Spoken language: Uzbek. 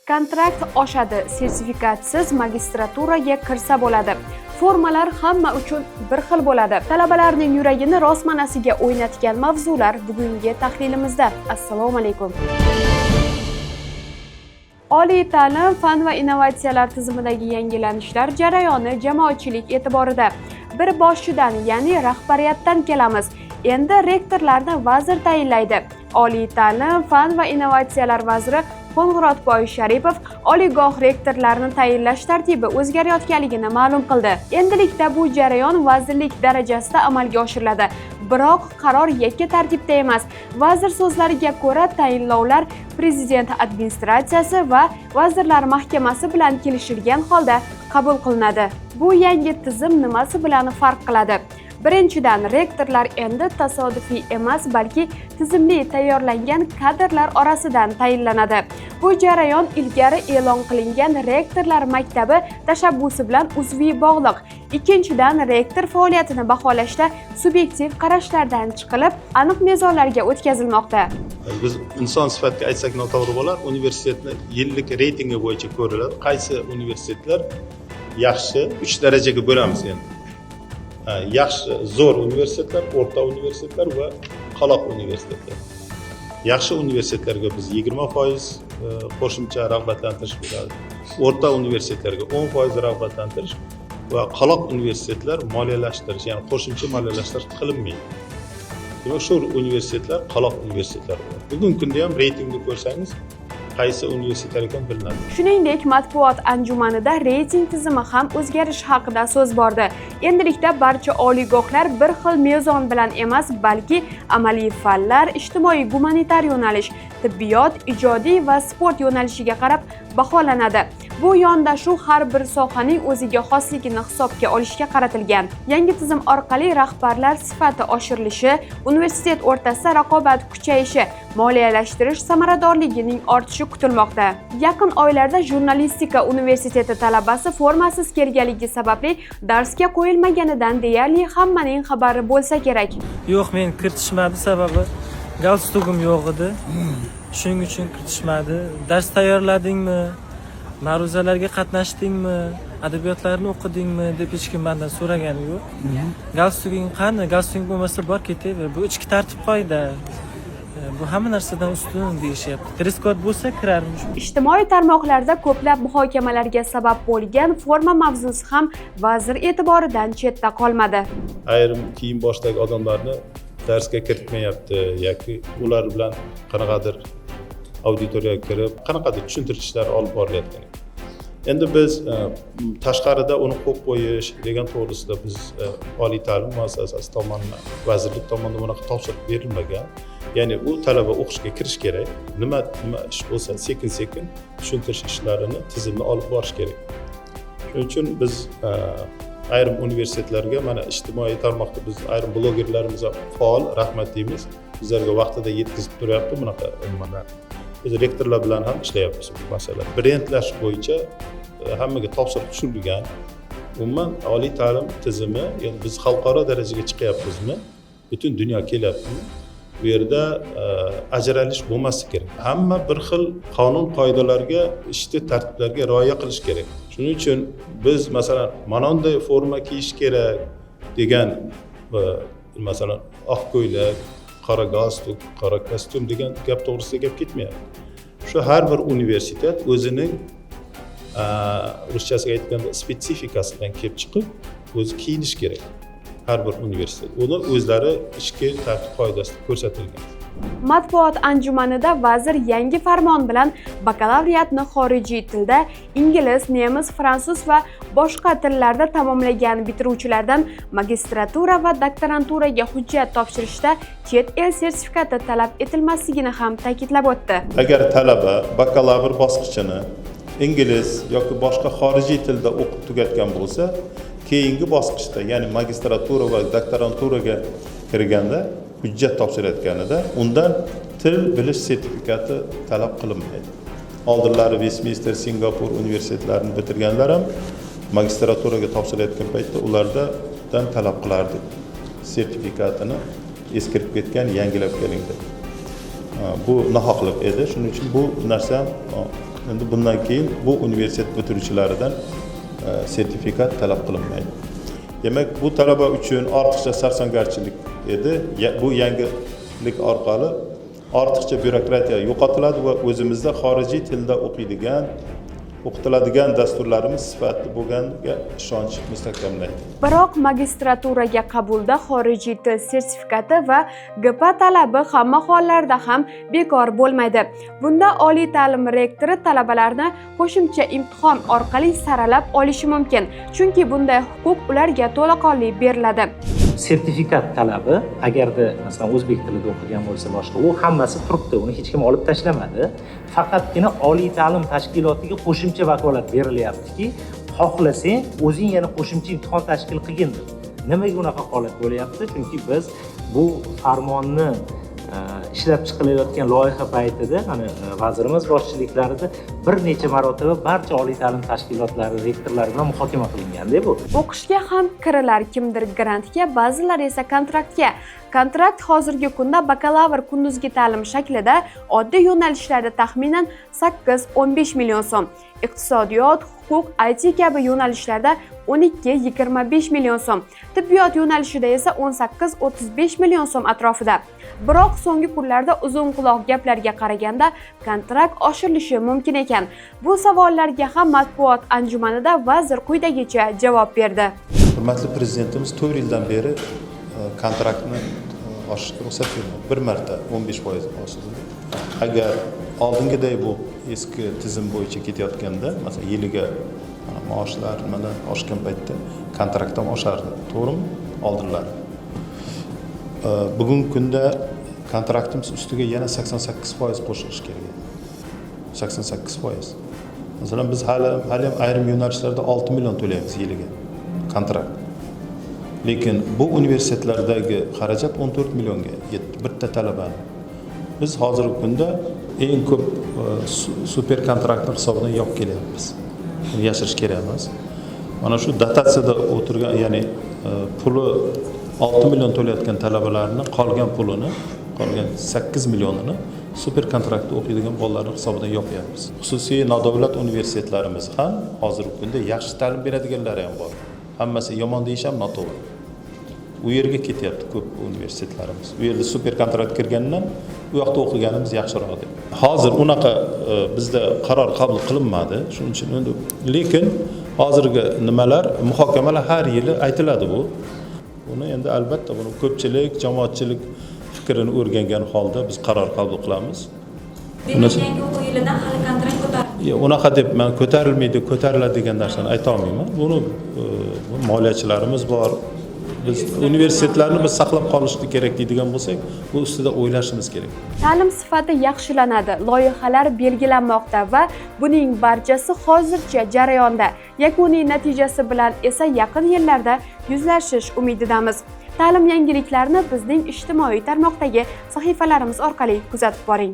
Kontrakt oshadi, sertifikatsiz magistraturaga kirsa bo'ladi. Formalar hamma uchun bir xil bo'ladi. Talabalarning yuragini rostmanasiga o'ynatgan mavzular bugungi tahlilimizda. Assalomu alaykum. Oliy ta'lim, fan va innovatsiyalar tizimidagi yangilanishlar jarayoni jamoatchilik e'tiborida. Bir boshchidan, ya'ni rahbariyatdan kelamiz. Endi rektorlarni vazir tayinlaydi. Oliy ta'lim, fan va innovatsiyalar vaziri Qo'ng'irotboy Sharipov oliygoh rektorlarini tayinlash tartibi o'zgarayotganligini ma'lum qildi. Endilikda bu jarayon vazirlik darajasida amalga oshiriladi. Biroq qaror yakka tartibda emas. Vazir so'zlariga ko'ra, tayinlovlar prezident administratsiyasi va vazirlar mahkamasi bilan kelishilgan holda qabul qilinadi. Bu yangi tizim nimasi bilan farq qiladi? Birinchidan, rektorlar endi tasodifiy emas, balki tizimli tayyorlangan kadrlar orasidan tayinlanadi. Bu jarayon ilgari e'lon qilingan rektorlar maktabi tashabbusi bilan uzviy bog'liq. Ikkinchidan, rektor faoliyatini baholashda subyektiv qarashlardan chiqilib, aniq mezonlarga o'tkazilmoqda. Biz inson sifatida aytsak noto'g'ri bo'lar, universitetni yillik reytingi bo'yicha ko'riladi. Qaysi universitetlar yaxshi 3 darajaga bo'lamiz endi. Yaxshi zo'r universitetlar, o'rta universitetlar va qaloq universitetlar. Yaxshi universitetlarga biz 20% qo'shimcha rag'batlantirish beradi. O'rta universitetlarga 10% rag'batlantirish va qaloq universitetlar moliyalashtirish, ya'ni qo'shimcha moliyalashtirish qilinmaydi. Demak, shu universitetlar qaloq universitetlar. Bugungi kunda ham reytingni ko'rsangiz, qaysi universitetlar ekan bilinadi. Shuningdek, matbuot anjumanida reyting tizimi ham o'zgarishi haqida so'z bordi. Endilikda barcha oliygohlar bir xil mezon bilan emas, balki amaliy fanlar, ijtimoiy gumanitar yo'nalish, tibbiyot, ijodiy va sport yo'nalishiga qarab baholanadi. Bu yondashuv har bir sohaning o'ziga xosligini hisobga olishga qaratilgan. Yangi tizim orqali rahbarlar sifati oshirilishi, universitet o'rtasida raqobat kuchayishi, moliyalashtirish samaradorligining ortishi kutilmoqda. Yaqin oylarda jurnalistika universiteti talabasi formasiz kelganligi sababli darsga qo'yilmaganidan deyarli hammaning xabari bo'lsa kerak. Yo'q, men kiritishmadi, sababi galstugim yo'q edi. Shuning uchun kiritishmadi. Dars tayyorladingmi? Ma'ruzalarga qatnashdingmi? Adabiyotlarni o'qidingmi deb hech kim mendan so'ragani yo'q. Galstuging qani? Galstuging bo'lmasa bor ketaver. Bu ichki tartib qoida. Bu hamma narsadan ustun deyishyapti. Dress code bo'lsa kirarmish. Ijtimoiy tarmoqlarda ko'plab muhokamalarga sabab bo'lgan forma mavzusi ham vazir e'tiboridan chetda qolmadi. Ayrim kiyim boshdagi odamlarni darsga kiritmayapti yoki ular bilan qanaqadir auditoriyaga kirib, qanaqadir tushuntirishlar olib borilayotgan. Endi biz tashqarida uni qo'yib qo'yish degan to'g'risida biz oliy ta'lim muassasasi tomonidan, vazirlik tomonidan bunaqa topshiriq berilmagan. Ya'ni u talaba o'qishga kirish kerak. Nima ish bo'lsa, sekin-sekin tushuntirish ishlarini tizimli olib borish kerak. Shuning uchun biz ayrim universitetlarga, mana ijtimoiy tarmoqda biz ayrim blogerlarimiz faol, rahmat deymiz. Bizlarga vaqtida yetkazib turyapti bunaqa nimalar. Biz rektorlar bilan ham ishlayapmiz bu masala. Brendlash bo'yicha hammaga topshiriq tushirilgan. Umuman oliy ta'lim tizimi, ya'ni biz xalqaro darajaga chiqyapmizmi? Butun dunyo kelyaptimi? Bu yerda ajralish bo'lmasi kerak. Hamma bir xil qonun qoidalarga, ishchi tartiblarga rioya qilish kerak. Shuning uchun biz masalan mana bunday forma kiyish kerak degan masalan oq ko'ylak, qora galstuk, qora kostyum degan gap to'g'risida gap ketmayapti. Shu har bir universitet o'zining ruschasiga aytganda spesifikasidan kelib chiqib, o'zi kiyinish kerak. Har bir universitet uni o'zlari ichki tartib qoidasida ko'rsatilgan. Matbuot anjumanida vazir yangi farmon bilan bakalavriatni xorijiy tilda ingliz, nemis, fransuz va boshqa tillarda tamomlagan bitiruvchilardan magistratura va doktoranturaga hujjat topshirishda chet el sertifikati talab etilmasligini ham ta'kidlab o'tdi. Agar talaba bakalavr bosqichini ingliz yoki boshqa xorijiy tilda o'qib tugatgan bo'lsa, keyingi bosqichda, ya'ni magistratura va doktoranturaga kirganda hujjat topshirayotganida undan til bilish sertifikati talab qilinmaydi. Oldinlari Westminster, Singapur universitetlarini bitirganlar ham magistraturaga topshirayotgan paytda ulardan talab qilardik. Sertifikatini eskirib ketgan, yangilab keling deb. Bu nohaqlik edi. Shuning uchun bu narsa Endi bundan keyin bu universitet bitiruvchilaridan sertifikat talab qilinmaydi. Demak, bu talaba uchun ortiqcha sarsongarchilik edi. Bu yangilik orqali ortiqcha byurokratiya yo'qotiladi va o'zimizda xorijiy tilda o'qitiladigan dasturlarimiz sifatli bo'lganiga ishonch mustahkamlaydi. Biroq magistraturaga qabulda xorijiy til sertifikati va GP talabi hamma hollarda ham bekor bo'lmaydi. Bunda oliy ta'lim rektori talabalarni qo'shimcha imtihon orqali saralab olishi mumkin, chunki bunday huquq ularga to'laqonli beriladi. Sertifikat talabi agarda masalan o'zbek tilida o'qigan bo'lsa boshqa, u hammasi turibdi, uni hech kim olib tashlamadi. Faqatgina oliy ta'lim tashkilotiga qo'shimcha vakolat berilyaptiki, xohlasang o'zing yana qo'shimcha imtihon tashkil qilgin deb. Nimaga unaqa holat bo'lyapti? Chunki biz bu farmonni ishlab chiqilayotgan loyiha paytida vazirimiz boshchiliklarida bir necha marotaba barcha oliy ta'lim tashkilotlari rektorlari bilan muhokama qilinganda bu. O'qishga ham kirilar, kimdir grantga, ba'zilar esa kontraktga. Kontrakt hozirgi kunda bakalavr kunduzgi ta'lim shaklida oddiy yo'nalishlarda taxminan 8-15 million so'm, iqtisodiyot, huquq, IT kabi yo'nalishlarda 12-25 million so'm, tibbiyot yo'nalishida esa 18-35 million so'm atrofida. Biroq so'nggi kunlarda uzun quloq gaplarga qaraganda kontrakt oshirilishi mumkin ekan. Bu savollarga ham matbuot anjumanida vazir quyidagicha javob berdi. Hurmatli prezidentimiz 4 yildan beri kontraktni oshirishga ruxsat bermadi. Bir marta 15% oshirildi. Agar oldingiday bu eski tizim bo'yicha ketayotganda, masalan, yiliga maoshlar mana oshgan paytda kontrakt ham oshardi. To'g'rimi? Oldinlari. Bugungi kunda kontraktimiz ustiga yana 88% qo'shilish kerak. 88%. Masalan, biz hali ham ayrim yo'nalishlarda 6 million to'laymiz yiliga kontrakt. Lekin bu universitetlardagi xarajat 14 millionga yetdi bitta talabani. Biz hozirgi kunda eng ko'p super kontraktlar hisobidan yo'q kelyapmiz. Yashirish kerak emas. Mana shu dotatsiyada o'tirgan, ya'ni puli 6 million to'layotgan talabalarning qolgan pulini, qolgan 8 millionini super kontraktda o'qiydigan bolalarning hisobidan yopyapmiz. Xususiy nodavlat universitetlarimiz ham hozirgi kunda yaxshi ta'lim beradiganlari ham bor. Hammasi yomon deyish ham noto'g'ri. U yerga ketyapti ko'p universitetlarimiz. U yerda super kontrakt kirgandan u yoqda o'qiganimiz yaxshiroq deb. Hozir unaqa bizda qaror qabul qilinmadi. Shuning uchun endi lekin hozirgi nimalar, muhokamalar har yili aytiladi bu. Buni endi albatta buni ko'pchilik, jamoatchilik fikrini o'rgangan holda biz qaror qabul qilamiz. Demak, yangi o'quv yilidan hali kontrakt ko'tarilmaydi. Unaqa deb men ko'tarilmaydi, ko'tariladi degan narsani ayta olmayman. Buni moliyachilarimiz bor. Biz universitetlarni biz saqlab qolishni kerak deydigan bo'lsak, bu ustida o'ylashimiz kerak. Ta'lim sifati yaxshilanadi, loyihalar belgilanmoqda va buning barchasi hozircha jarayonda. Yakuniy natijasi bilan esa yaqin yillarda yuzlashish umididamiz. Ta'lim yangiliklarini bizning ijtimoiy tarmoqdagi sahifalarimiz orqali kuzatib boring.